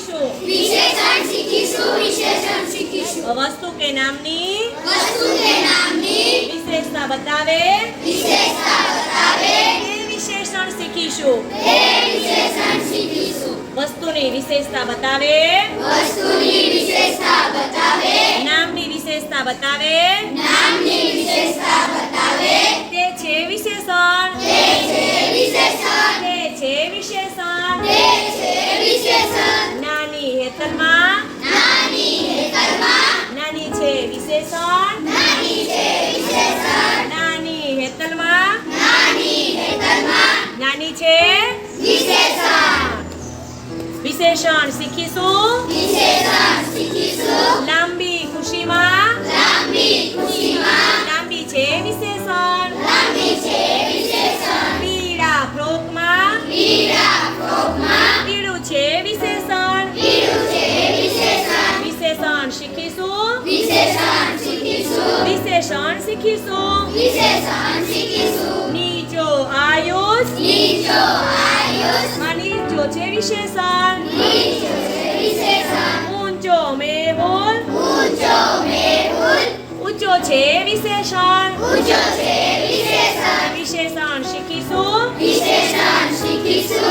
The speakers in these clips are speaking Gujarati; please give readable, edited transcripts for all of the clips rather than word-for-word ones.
सीखीशु विशेषण सीखीशु विशेषण सीखीशु वस्तु के नामनी विशेषता बतावे बतावे विशेषण सीखीशु विशेषण सीखीशु वस्तुनी विशेषता बतावे वस्तुनी विशेषता बतावे नामनी विशेषता बतावे नामनी विशेषता बतावे ते छे विशेषण ते छे विशेषण ते छे विशेषण ते छे विशेषण नानी हेतलमा नानी हेतलमा नानी छे विशेषण नानी छे विशेषण नानी हेतलमा नानी हेतलमा नानी छे विशेषण विशेषण सीखीशु विशेषण सीखीशु लांबी खुशीमा लांबी खुशीमा लांबी छे विशेषण लांबी छे विशेषण पीड़ा फ्रोकमा पीड़ा फ्रोकमा पीड़ू छे विशेषण पीड़ू छे विशेषण विशेषण सीखीशु विशेषण सीखीशु विशेषण सीखीशु विशेषण सीखीशु नीचो आयुष नीचो आयुष नीचो छे विशेषण नीचो छे विशेषण ऊंचो मेहुल ऊंचो मेहुल ऊंचो छे विशेषण ऊंचो छे विशेषण विशेषण सीखीशु विशेषण सीखीशु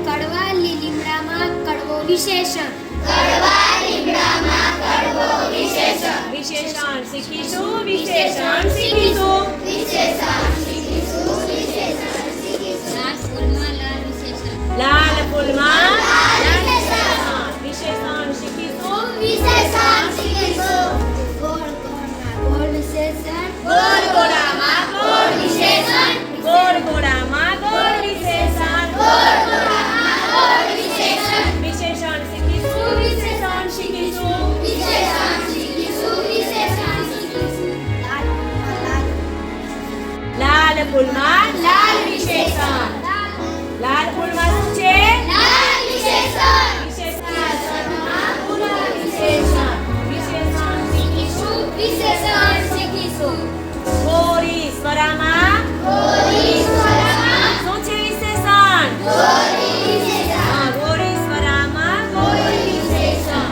કડવા લીમડામાં કડવો વિશેષણ કડવા લીમડામાં કડવો વિશેષણ विशेषण सीखीशु विशेषण सीखीशु વિશેષણ सीखीशु विशेषण सीखीशु લાલ ફૂલમાં લાલ વિશેષણ लाल फूलमा लाल लाल विशेषण विशेषण सीखीशु विशेषण सीखीशु ગોળ ગોળમાં ગોળ વિશેષણ गोल गोलामा गोल विशेषण गोल गोलामा गोल विशेषण गोल गोलामा गोल विशेषण विशेषण सीखीशु विशेषण सीखीशु विशेषण सीखीशु विशेषण सीखीशु लाल फूलमा लाल विशेषण लाल फूलमा શું છે लाल विशेषण વિશેષણમાં ગુલાબ વિશેષણ વિશેષણ सीखीशु विशेषण सीखीशु ગોરી સ્વરામાં गोरी स्वरमा શું છે વિશેષણ गोरी विशेषण ગોરી સ્વરામાં ગોરી વિશેષણ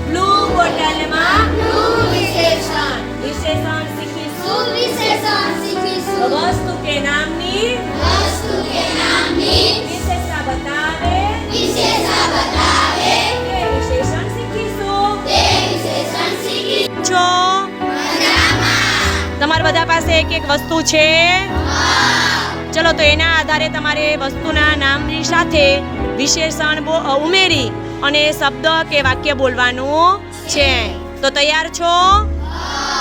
બ્લુ બોટલમાં ब्लू विशेषण વિશેષણ सीखीशु विशेषण सीखीशु वस्तु के नामनी वस्तु के नामनी विशेषता बतावे विशेषता बतावे તે વિશેષણ सीखीशु ते विशेषण सीखीशु છો તમારા બધા પાસે એક એક વસ્તુ છે ચલો તો એના આધારે તમારે વસ્તુના નામની સાથે વિશેષણ ઉમેરી અને શબ્દ કે વાક્ય બોલવાનું છે તો તૈયાર છો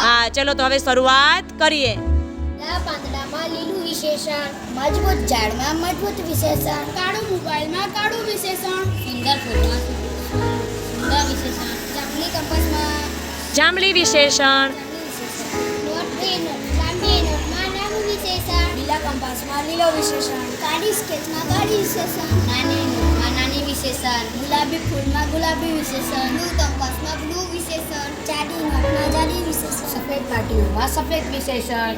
હા ચલો તો હવે શરૂઆત કરીએ લીલા પાંદડામાં લીલું વિશેષણ મજબૂત ઝાડમાં મજબૂત વિશેષણ કાળું મોબાઈલમાં કાળું વિશેષણ સુંદર ફૂલમાં સુંદર વિશેષણ જાંબલી કંપાસમાં જાંબલી વિશેષણ લાંબી નોટમાં નાનું વિશેષણ લીલા કંપાસમાં લીલો વિશેષણ કાળી સ્કેચમાં કાળી વિશેષણ નાની નોટમાં નાની વિશેષણ ગુલાબી ફૂલમાં ગુલાબી વિશેષણ બ્લુ કંપાસમાં બ્લુ વિશેષણ જાડી નોટમાં જાડી વિશેષણ સફેદ પાટીઓમાં સફેદ વિશેષણ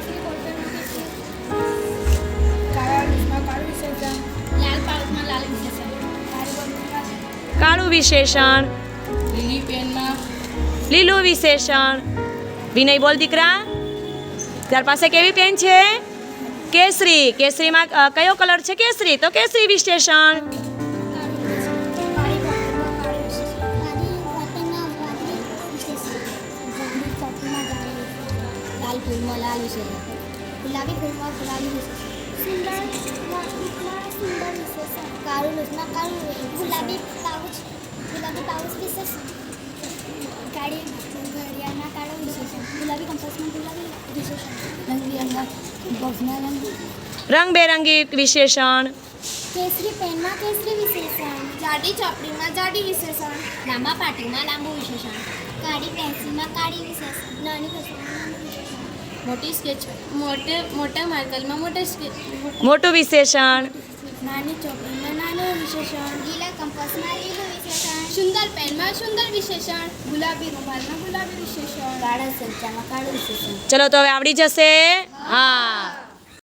કાળા ડીશમાં કાળું વિશેષણ લાલ પાઉચમાં લાલ વિશેષણ કાળું વિશેષણ લીલી પેનમાં લીલું વિશેષણ વિનય બોલ દીકરા તાર પાસે કેવી પેન છે કેસરી કેસરીમાં કયો કલર છે કેસરી તો કેસરી વિશેષણ લાલ ફૂલમાં લાલ વિશેષણ ગુલાબી ફૂલમાં ગુલાબી વિશેષણ સુંદર વિશેષણ કાળું લૂસમાં કાળું ગુલાબી પાઉચ વિશેષણ કાળી ઘડિયાળમાં કાળો વિશેષણ ગુલાબી કંપાસમાં ગુલાબી વિશેષણ રંગબેરંગી કંપાસમાં રંગબેરંગી વિશેષણ કેસરી પેનમાં કેસરી વિશેષણ જાડી ચોપડીમાં જાડી વિશેષણ લાંબા પાટીમાં લાંબુ વિશેષણ કાળી પેન્સિલમાં કાળી વિશેષણ નાની પેન્સિલમાં નાનું વિશેષણ મોટી સ્કેચ મોટા માર્કરમાં મોટું વિશેષણ નાની ચોપડીમાં નાનું વિશેષણ લીલા કંપાસમાં લીલું વિશેષણ સુંદર પેનમાં સુંદર વિશેષણ ગુલાબી રૂમાલમાં ગુલાબી વિશેષણ કાળા સંચામાં કાળું વિશેષણ ચલો તો હવે આવડી જશે હા